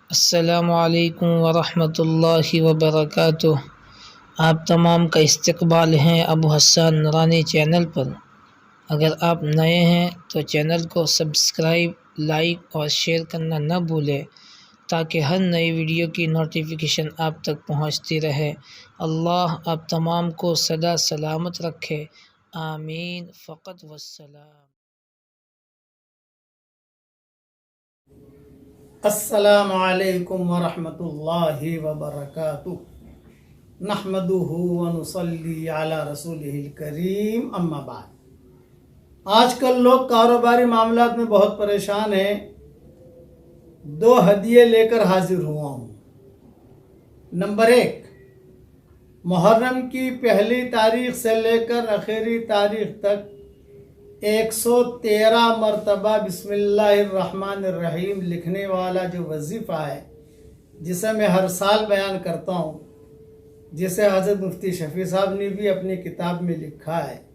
अस्सलामुअलैकुम वरहमतुल्लाहि वबरकातुह। आप तमाम का इस्तकबाल है अबू हसन नूरानी चैनल पर। अगर आप नए हैं तो चैनल को सब्सक्राइब, लाइक और शेयर करना न भूलें ताकि हर नई वीडियो की नोटिफिकेशन आप तक पहुंचती रहे। अल्लाह आप तमाम को सदा सलामत रखे, आमीन फ़क़त वस्सलाम। अस्सलामु अलैकुम वरहमतुल्लाहि वबरकातुह। नहमदुहु व नुसल्ली अला रसूलिहिल करीम, अम्मा बाद। आजकल लोग कारोबारी मामलात में बहुत परेशान हैं। दो हदिये लेकर हाजिर हुआ हूँ। नंबर 1, मुहर्रम की पहली तारीख से लेकर आखिरी तारीख तक 113 मरतबा बिस्मिल्लाहिर्रहमानिर्रहीम लिखने वाला जो वजीफ़ा है, जिसे मैं हर साल बयान करता हूँ, जिसे हज़रत मुफ्ती शफ़ी साहब ने भी अपनी किताब में लिखा है,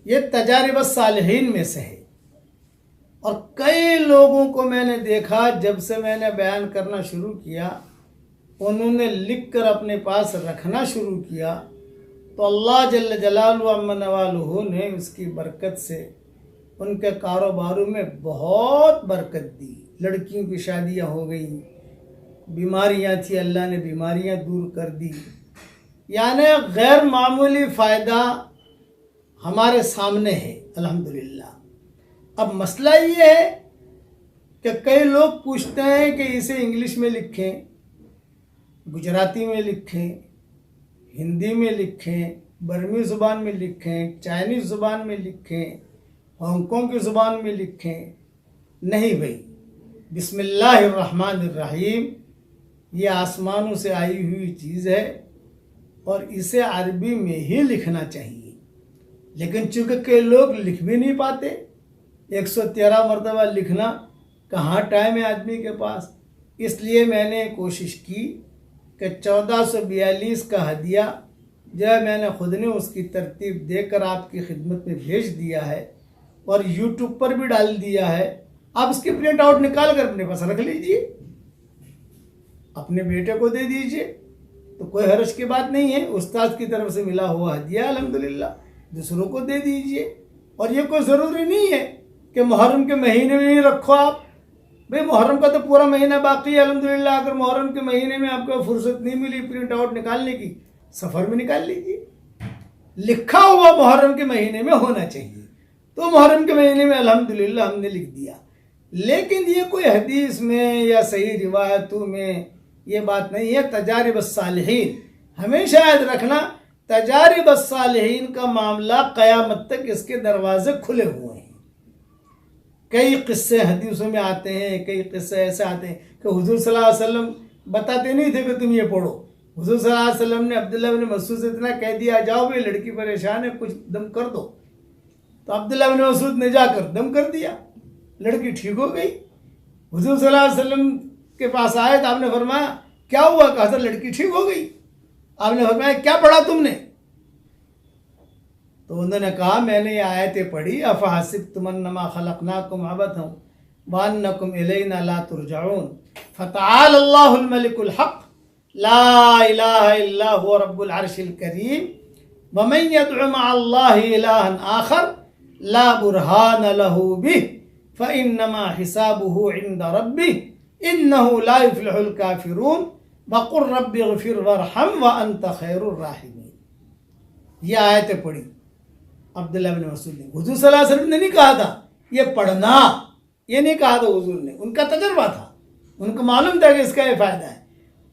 ये तजारिब सालिहीन में से है। और कई लोगों को मैंने देखा, जब से मैंने बयान करना शुरू किया, उन्होंने लिख कर अपने पास रखना शुरू किया, तो अल्लाह जल्ल जलालहू अम्मा नवालुहू ने उसकी बरकत से उनके कारोबारों में बहुत बरकत दी। लड़कियों की शादियां हो गई, बीमारियां थी, अल्लाह ने बीमारियां दूर कर दी। यानी गैर मामूली फ़ायदा हमारे सामने है अल्हम्दुलिल्लाह। अब मसला ये है कि कई लोग पूछते हैं कि इसे इंग्लिश में लिखें, गुजराती में लिखें, हिंदी में लिखें, बर्मी ज़ुबान में लिखें, चाइनीज़ ज़ुबान में लिखें, हांगकांग की ज़ुबान में लिखें। नहीं भाई, बिस्मिल्लाहिर्रहमानिर्रहीम ये आसमानों से आई हुई चीज़ है और इसे अरबी में ही लिखना चाहिए। लेकिन चूँकि कई लोग लिख भी नहीं पाते, 113 मरतबा लिखना कहाँ टाइम है आदमी के पास, इसलिए मैंने कोशिश की कि 1442 का हदिया जो है मैंने खुद ने उसकी तरतीब देकर आपकी खिदमत में भेज दिया है और यूट्यूब पर भी डाल दिया है। आप इसकी प्रिंट आउट निकाल कर अपने पास रख लीजिए, अपने बेटे को दे दीजिए, तो कोई हर्ज की बात नहीं है। उस्ताद की तरफ से मिला हुआ हदिया अल्हम्दुलिल्लाह, दूसरों को दे दीजिए। और ये कोई ज़रूरी नहीं है कि मुहर्रम के महीने में ही रखो आप। भाई मुहर्रम का तो पूरा महीना बाकी है अल्हम्दुलिल्लाह। अगर मुहर्रम के महीने में आपको फुर्सत नहीं मिली प्रिंट आउट निकालने की, सफ़र में निकाल लीजिए। लिखा हुआ मुहर्रम के महीने में होना चाहिए, तो मुहर्रम के महीने में अल्हम्दुलिल्लाह हमने लिख दिया। लेकिन ये कोई हदीस में या सही रिवायतों में ये बात नहीं है। तजारिब सालिहीन हमेशा याद रखना, तजारिब सालिहीन का मामला क़यामत तक इसके दरवाजे खुले हुए हैं। कई किस्से हदीसों में आते हैं, कई किस्से ऐसे आते हैं कि हुजूर सल्लल्लाहु अलैहि वसल्लम बताते नहीं थे कि तुम ये पढ़ो। हुजूर सल्लल्लाहु अलैहि वसल्लम ने अब्दुल्लाह बिन मसूद से इतना कह दिया, जाओ भाई लड़की परेशान है, कुछ दम कर दो। तो अब्दुल्लाह बिन मसूद ने जाकर दम कर दिया, लड़की ठीक हो गई। हुजूर सल्लल्लाहु अलैहि वसल्लम के पास आए तो आपने फरमाया क्या हुआ? कहा था लड़की ठीक हो गई। आपने फरमाया क्या पढ़ा तुमने? तो उन्होंने कहा मैंने ये आयतें पढ़ी, अफ़हसिब्तुम अन्नमा खलक़नाकुम अबथन व अन्नकुम इलैना ला तुरजऊन फ़तआला अल्लाहुल मलिकुल हक़ ला इलाहा इल्ला हुवा रब्बुल अर्शिल करीम व मन यदउ मअल्लाहि इलाहन आखर ला बुरहान लहू बिह फ़इन्नमा हिसाबुहु इंद रब्बिह इन्नहु ला युफ्लिहुल काफ़िरून वक़ुल रब्बिग़फिर वरहम व अंत खैरुर राहिमीन। ये आयतें पढ़ी अब्दुल्लाह बिन मसूद ने। हुजूर सल्लल्लाहु अलैहि वसल्लम ने नहीं कहा था ये पढ़ना, ये नहीं कहा था हुजूर ने, उनका तजर्बा था, उनको मालूम था कि इसका ये फ़ायदा है।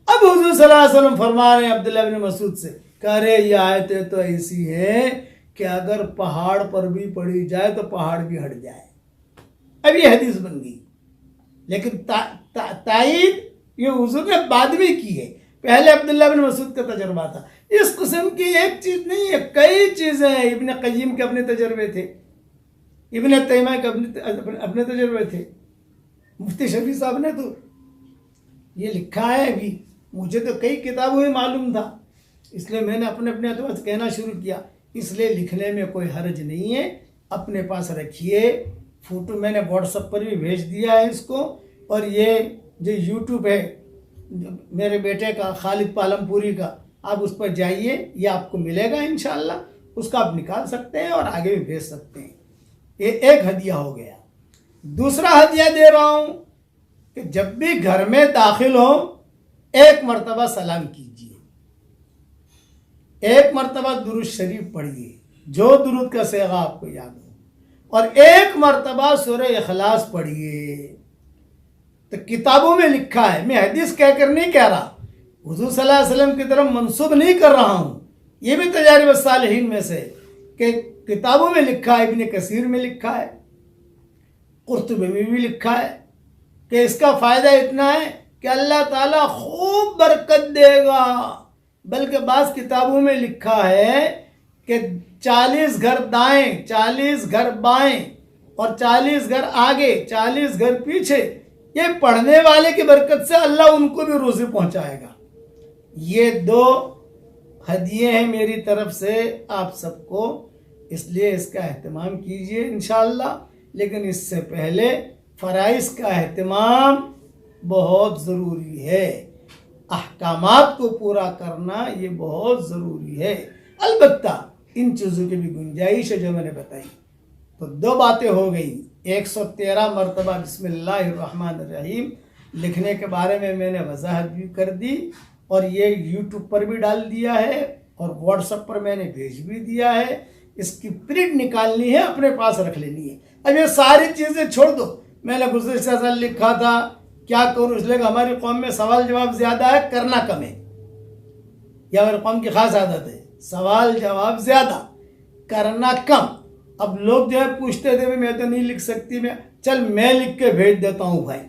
अब हुजूर सल्लल्लाहु अलैहि वसल्लम फरमा रहे हैं अब्दुल्लाह बिन मसूद से, कह रहे ये आयतें तो ऐसी हैं कि अगर पहाड़ पर भी पढ़ी जाए तो पहाड़ भी हट जाए। अब ये हदीस बन गई, लेकिन तायीद ये हुजूर ने बाद में की है, पहले अब्दुल्लाह बिन मसूद का तजर्बा था। इस किस्म की एक चीज़ नहीं है, कई चीज़ें हैं। इब्न क़य्यिम के अपने तजर्बे थे, इब्न तैमिया के अपने तजर्बे थे, मुफ्ती शफ़ी साहब ने तो ये लिखा है अभी। मुझे तो कई किताबों में मालूम था, इसलिए मैंने अपने अपने अतवा से कहना शुरू किया। इसलिए लिखने में कोई हर्ज नहीं है, अपने पास रखिए। फ़ोटो मैंने व्हाट्सएप पर भी भेज दिया है इसको, और ये जो यूट्यूब है मेरे बेटे का खालिद पालमपुरी का, आप उस पर जाइए, ये आपको मिलेगा इंशाल्लाह, उसका आप निकाल सकते हैं और आगे भी भेज सकते हैं। ये एक हदिया हो गया। दूसरा हदिया दे रहा हूं कि जब भी घर में दाखिल हो एक मर्तबा सलाम कीजिए, एक मर्तबा दुरूद शरीफ पढ़िए, जो दुरूद का सेगा आपको याद हो, और एक मर्तबा सूरह इखलास पढ़िए। तो किताबों में लिखा है, मैं हदीस कहकर नहीं कह रहा, हुजूर सल्लल्लाहु अलैहि वसल्लम की तरफ मंसूब नहीं कर रहा हूं, ये भी तजारिब सालिहीन में से कि किताबों में लिखा है, इब्न कसीर में लिखा है, कुर्तुबी में भी लिखा है कि इसका फायदा इतना है कि अल्लाह ताला खूब बरकत देगा। बल्कि बाज़ किताबों में लिखा है कि 40 घर दाएं, 40 घर बाएं और 40 घर आगे, 40 घर पीछे, ये पढ़ने वाले की बरकत से अल्लाह उनको भी रोज़ी पहुंचाएगा। ये 2 हदिये हैं मेरी तरफ से आप सबको, इसलिए इसका एहतमाम कीजिए इंशाअल्लाह। लेकिन इससे पहले फ़राइज़ का एहतमाम बहुत ज़रूरी है, अहकामात को पूरा करना ये बहुत ज़रूरी है। अलबत्ता इन चीज़ों की भी गुंजाइश है जो मैंने बताई। तो 2 बातें हो गई, 113 मरतबा बिस्मिल्लाहिर्रहमानिर्रहीम लिखने के बारे में मैंने वजाहत भी कर दी, और ये यूट्यूब पर भी डाल दिया है और व्हाट्सएप पर मैंने भेज भी दिया है। इसकी प्रिंट निकालनी है, अपने पास रख लेनी है। अब ये सारी चीज़ें छोड़ दो, मैंने गुज़श्ता साल लिखा था क्या करूँ, इसलिए हमारी कौम में सवाल जवाब ज़्यादा है, करना कम है, यह हमारी कौम की खास आदत है, सवाल जवाब ज़्यादा करना कम। अब लोग जो है पूछते थे मैं तो नहीं लिख सकती, मैं लिख के भेज देता हूँ भाई,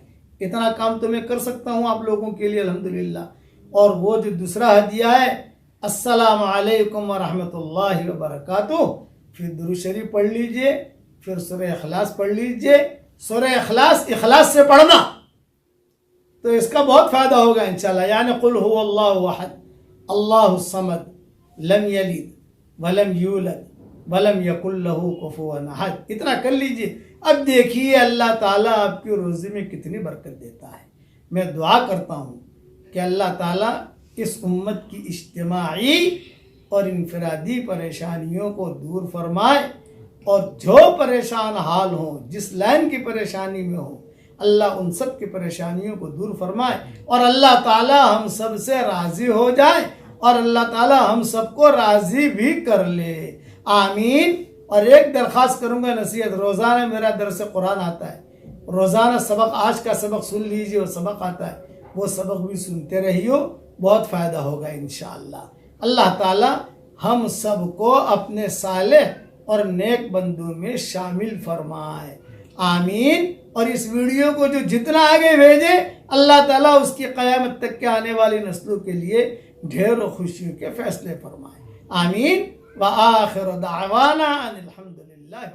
इतना काम तो मैं कर सकता हूँ आप लोगों के लिए अल्हम्दुलिल्लाह। और वो जो दूसरा हदिया है, अस्सलामु अलैकुम व रहमतुल्लाहि व बरकातुहू, फिर दुरूद शरीफ पढ़ लीजिए, फिर सूरह इखलास पढ़ लीजिए। सूरह इखलास से पढ़ना तो इसका बहुत फ़ायदा होगा इंशाल्लाह। यानी कुल हुवल्लाहु अहद अल्लाहुस समद लम यलिद वलम यूलद वलम यकुल लहू कुफुवन अहद, इतना कर लीजिए। अब देखिए अल्लाह ताला आपकी रोज़ी में कितनी बरकत देता है। मैं दुआ करता हूँ कि अल्लाह ताला इस उम्मत की इज्तिमाई और इनफरादी परेशानियों को दूर फरमाए, और जो परेशान हाल हो, जिस लाइन की परेशानी में हो, अल्लाह उन सब की परेशानियों को दूर फरमाए, और अल्लाह ताला हम सब से राज़ी हो जाए, और अल्लाह ताला हम सबको राज़ी भी कर ले, आमीन। और एक दरख्वास्त करूँगा, नसीहत, रोज़ाना मेरा दर्स कुरान आता है, रोज़ाना सबक, आज का सबक सुन लीजिए, वो सबक आता है, वो सबक भी सुनते रहियो, बहुत फ़ायदा होगा इंशाअल्लाह। अल्लाह ताला हम सबको अपने सालेह और नेक बंदों में शामिल फरमाए, आमीन। और इस वीडियो को जो जितना आगे भेजे, अल्लाह ताला उसकी क़यामत तक के आने वाली नस्लों के लिए ढेरों खुशियों के फैसले फरमाए, आमीन। व आखिर दावाना अनिल हम्दुलिल्लाहि।